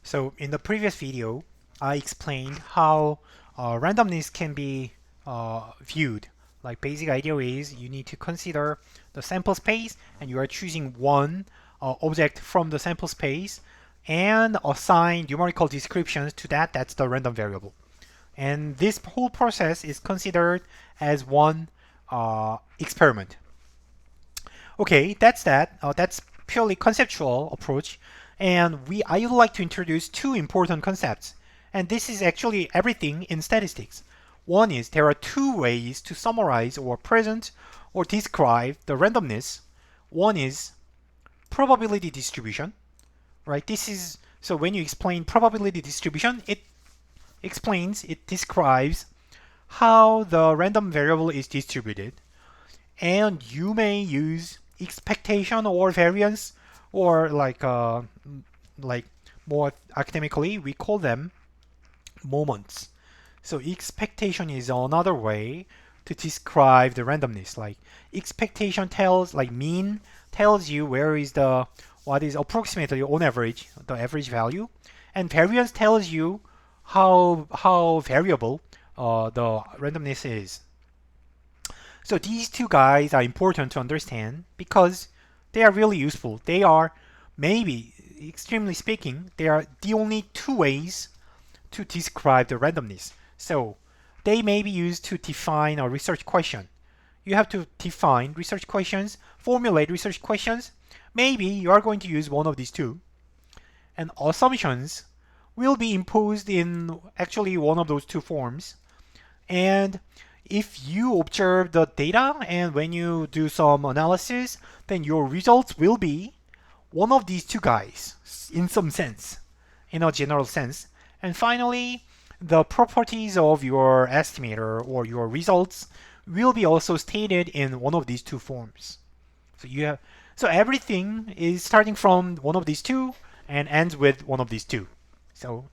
So in the previous video, I explained how randomness can be viewed. Like basic idea is you need to consider the sample space and you are choosing one object from the sample space and assign numerical descriptions to that. That's the random variable. And this whole process is considered as one experiment. Okay, that's that. That's purely conceptual approach. And I would like to introduce two important concepts. And this is actually everything in statistics. One is there are two ways to summarize or present or describe the randomness. One is probability distribution, right? This is so when you explain probability distribution, it describes how the random variable is distributed. And you may use expectation or variance, or like more academically we call them moments. So expectation is another way to describe the randomness. Like expectation tells, like mean tells you where is what is approximately on average the average value, and variance tells you how variable the randomness is. So these two guys are important to understand because they are really useful. They are maybe, extremely speaking, they are the only two ways to describe the randomness. So they may be used to define a research question. You have to define research questions, formulate research questions. Maybe you are going to use one of these two. And assumptions will be imposed in actually one of those two forms. And if you observe the data and when you do some analysis, then your results will be one of these two guys in some sense, in a general sense. And finally, the properties of your estimator or your results will be also stated in one of these two forms. So everything is starting from one of these two and ends with one of these two. So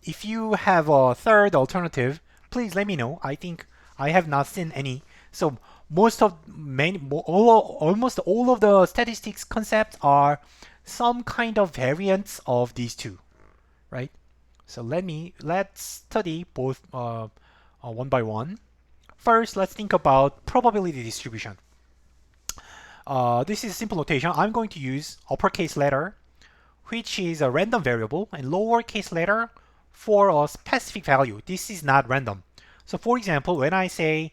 if you have a third alternative, please let me know. I think I have not seen any. So almost all of the statistics concepts are some kind of variants of these two, right? So let's study both one by one. First, let's think about probability distribution. This is simple notation. I'm going to use uppercase letter, which is a random variable, and lowercase letter for a specific value. This is not random. So for example, when I say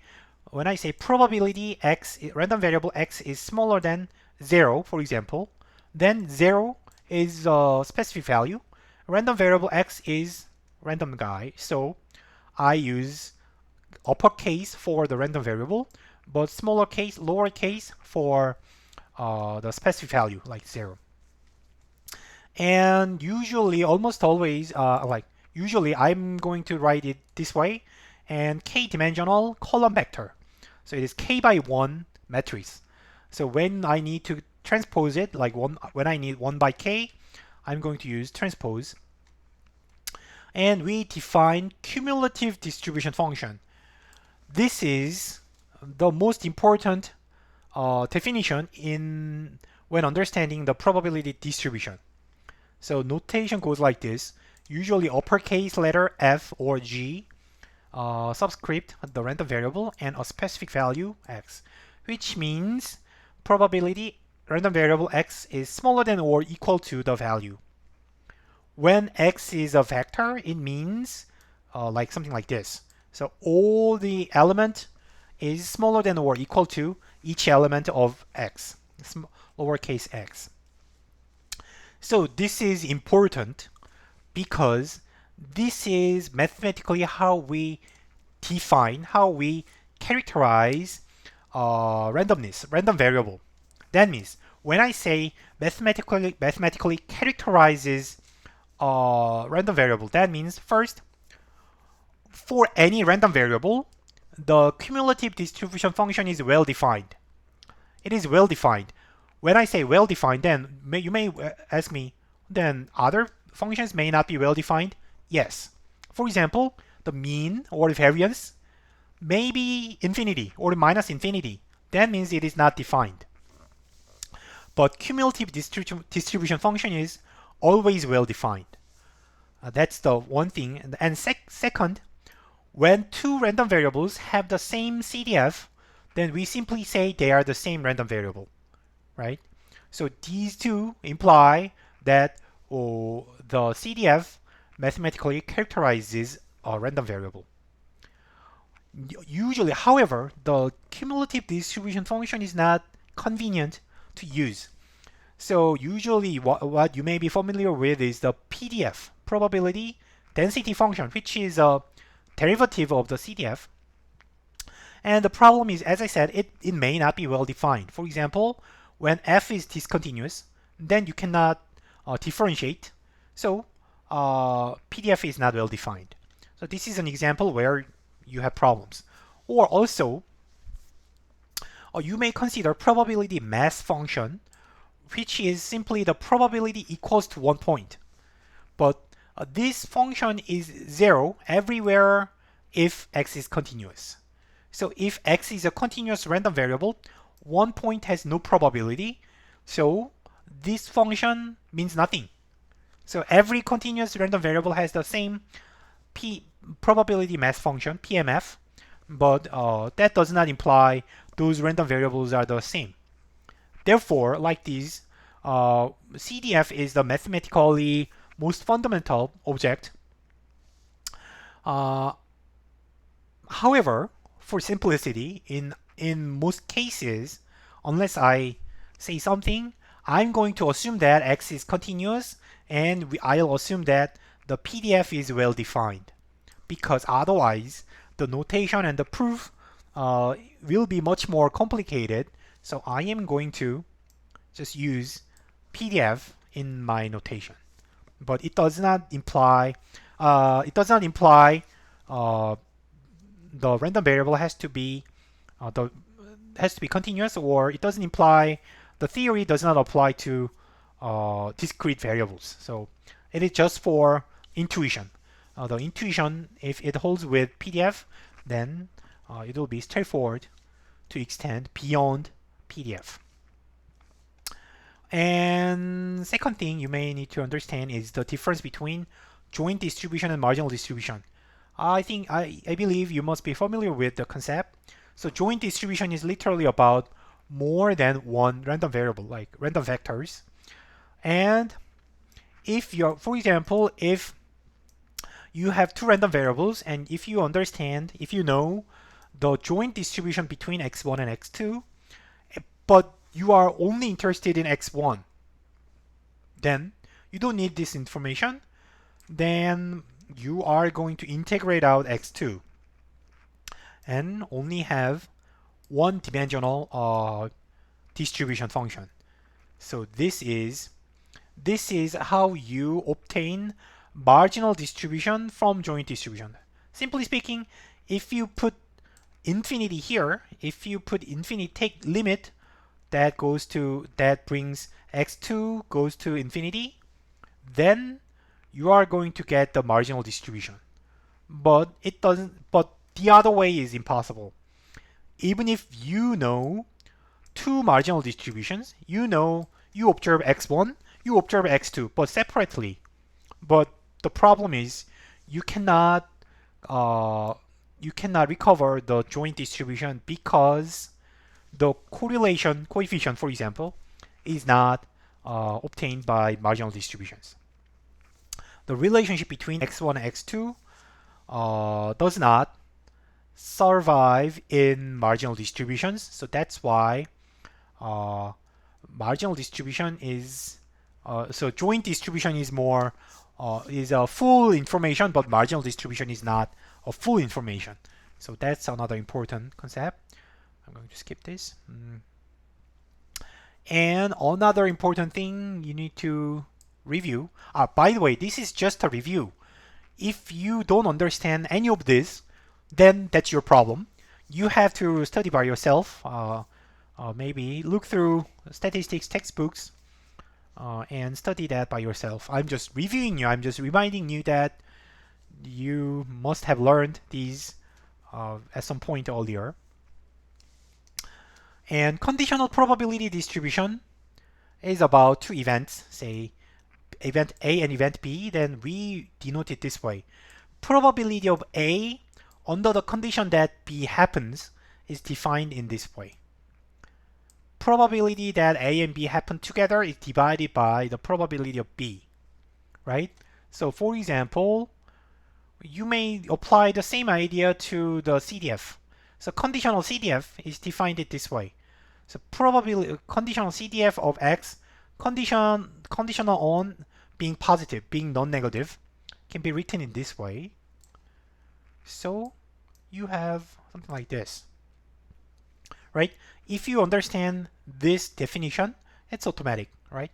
probability x, random variable x is smaller than 0, for example, then 0 is a specific value. Random variable x is random guy, so I use uppercase for the random variable, but lowercase for the specific value, like 0. And usually, almost always, usually I'm going to write it this way, and k-dimensional column vector. So it is k by 1 matrix. So when I need to transpose it, when I need 1 by k, I'm going to use transpose. And we define cumulative distribution function. This is the most important definition when understanding the probability distribution. So notation goes like this. Usually uppercase letter F or G, subscript, the random variable, and a specific value x, which means probability random variable x is smaller than or equal to the value. When x is a vector, it means like something like this. So all the element is smaller than or equal to each element of x, lowercase x. So this is important because this is mathematically how we define, how we characterize randomness, random variable. That means when I say mathematically characterizes random variable, that means first, for any random variable, the cumulative distribution function is well defined. It is well defined. When I say well defined, then you may ask me, then other functions may not be well defined? Yes. For example, the mean or variance may be infinity or minus infinity. That means it is not defined. But cumulative distribution function is always well defined. That's the one thing. And second, when two random variables have the same CDF, then we simply say they are the same random variable, right? So these two imply that the CDF mathematically characterizes a random variable. Usually, however, the cumulative distribution function is not convenient to use. So usually what you may be familiar with is the PDF, probability density function, which is a derivative of the CDF. And the problem is, as I said, it may not be well defined. For example, when f is discontinuous, then you cannot differentiate. So PDF is not well defined. So this is an example where you have problems. Or also, you may consider probability mass function, which is simply the probability equals to 1 point. But this function is 0 everywhere if x is continuous. So if x is a continuous random variable, 1 point has no probability. So this function means nothing. So every continuous random variable has the same probability mass function, PMF, but that does not imply those random variables are the same. Therefore, like this, CDF is the mathematically most fundamental object. However, for simplicity, in most cases, unless I say something, I'm going to assume that x is continuous, and I'll assume that the PDF is well defined, because otherwise the notation and the proof will be much more complicated. So I am going to just use PDF in my notation, but it does not imply the random variable has to be continuous, or it doesn't imply the theory does not apply to discrete variables. So it is just for intuition. The intuition, if it holds with PDF, then it will be straightforward to extend beyond PDF. And second thing you may need to understand is the difference between joint distribution and marginal distribution. I believe you must be familiar with the concept. So joint distribution is literally about more than one random variable, like random vectors. And for example, if you have two random variables, and if you know the joint distribution between x1 and x2, but you are only interested in x1, then you don't need this information. Then you are going to integrate out x2 and only have one-dimensional distribution function. So this is how you obtain marginal distribution from joint distribution. Simply speaking, if you put infinity here, take limit that brings x2 goes to infinity, then you are going to get the marginal distribution. But the other way is impossible. Even if you know two marginal distributions, you observe x1, you observe x2, but separately. But the problem is you cannot recover the joint distribution because the correlation coefficient, for example, is not obtained by marginal distributions. The relationship between x1 and x2 does not survive in marginal distributions. So that's why marginal distribution is so joint distribution is more is a full information, but marginal distribution is not a full information. So that's another important concept. I'm going to skip this. And another important thing you need to review. By the way, this is just a review. If you don't understand any of this, then that's your problem. You have to study by yourself. Maybe look through statistics textbooks and study that by yourself. I'm just reviewing you. I'm just reminding you that you must have learned these at some point earlier. And conditional probability distribution is about two events, say event A and event B, then we denote it this way. Probability of A under the condition that B happens is defined in this way. Probability that A and B happen together is divided by the probability of B, right? So for example, you may apply the same idea to the CDF. So conditional CDF is defined this way. So probability conditional CDF of X conditional on being positive, being non-negative, can be written in this way. So you have something like this, right? If you understand this definition, it's automatic, right?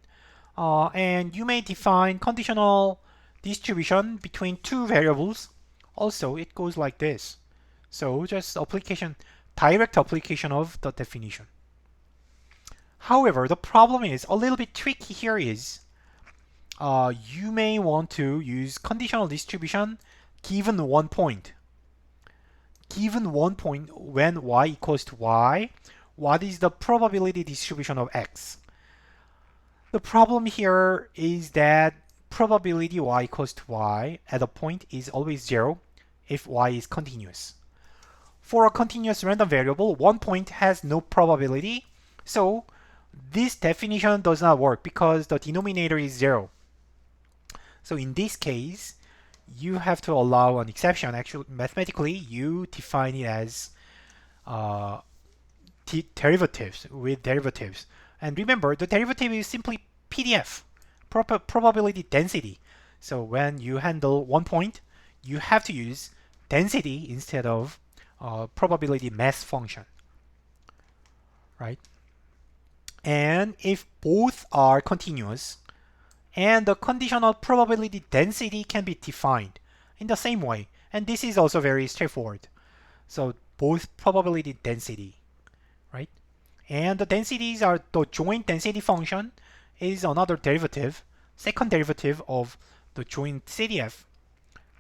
And you may define conditional distribution between two variables. Also, it goes like this. So just direct application of the definition. However, the problem is a little bit tricky here is you may want to use conditional distribution given one point. Given one point when y equals to y, what is the probability distribution of x? The problem here is that probability y equals to y at a point is always 0 if y is continuous. For a continuous random variable, one point has no probability, so this definition does not work because the denominator is 0. So in this case, you have to allow an exception. Actually, mathematically, you define it as derivatives with derivatives. And remember, the derivative is simply PDF, probability density. So when you handle one point, you have to use density instead of probability mass function, right? And if both are continuous, and the conditional probability density can be defined in the same way, and this is also very straightforward. So both probability density, right? And the densities are the joint density function is another derivative, second derivative of the joint CDF.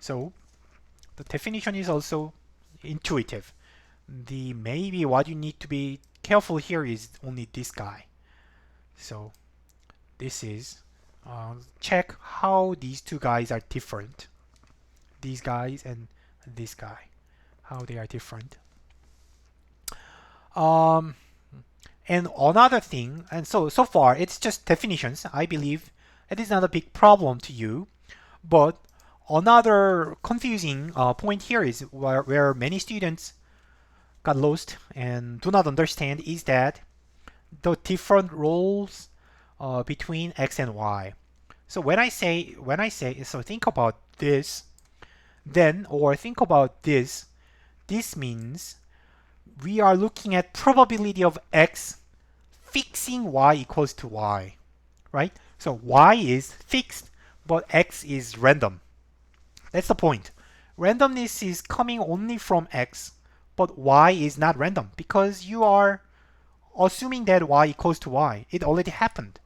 So the definition is also intuitive. Maybe what you need to be careful here is only this guy. So this is check how these two guys are different. These guys and this guy, how they are different. And another thing, and so far it's just definitions. I believe it is not a big problem to you, but another confusing point here is where many students got lost and do not understand is that the different roles between x and y. So when I say so think about this, then or think about this. This means we are looking at probability of x fixing y equals to y, right? So y is fixed, but x is random. That's the point. Randomness is coming only from x, but y is not random because you are assuming that y equals to y. It already happened.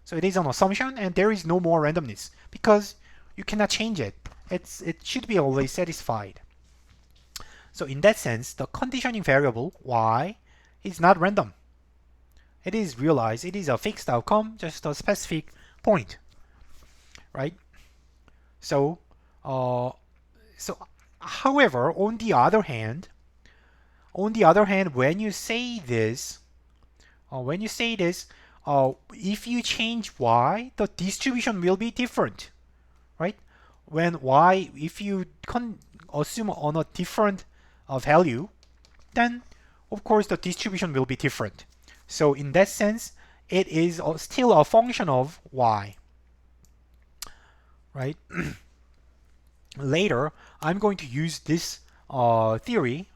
So it is an assumption and there is no more randomness because you cannot change it. It should be always satisfied. So in that sense, the conditioning variable y is not random. It is realized, it is a fixed outcome, just a specific point, right? So, however, on the other hand, when you say this, if you change y, the distribution will be different, right? When y, if you assume on a different value, then of course the distribution will be different. So in that sense, it is still a function of y, right? Later, I'm going to use this theory,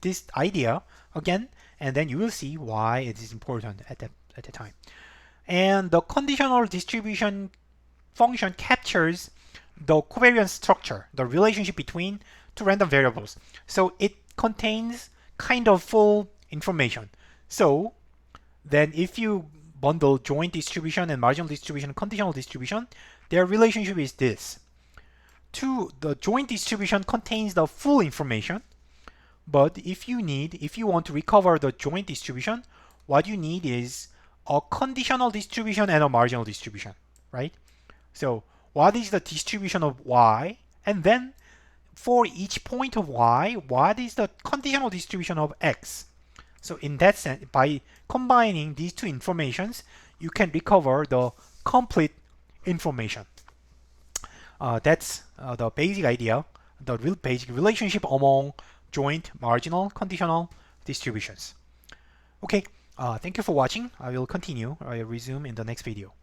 this idea again, and then you will see why it is important at the time. And the conditional distribution function captures the covariance structure, the relationship between two random variables. So it contains kind of full information. So then if you bundle joint distribution and marginal distribution and conditional distribution, their relationship is this. The joint distribution contains the full information, but if you want to recover the joint distribution, what you need is a conditional distribution and a marginal distribution, right? So what is the distribution of y? And then for each point of y, what is the conditional distribution of x? So in that sense, by combining these two informations, you can recover the complete information. That's the basic idea, the real basic relationship among joint, marginal, conditional distributions. Okay, thank you for watching. I will continue, I will resume in the next video.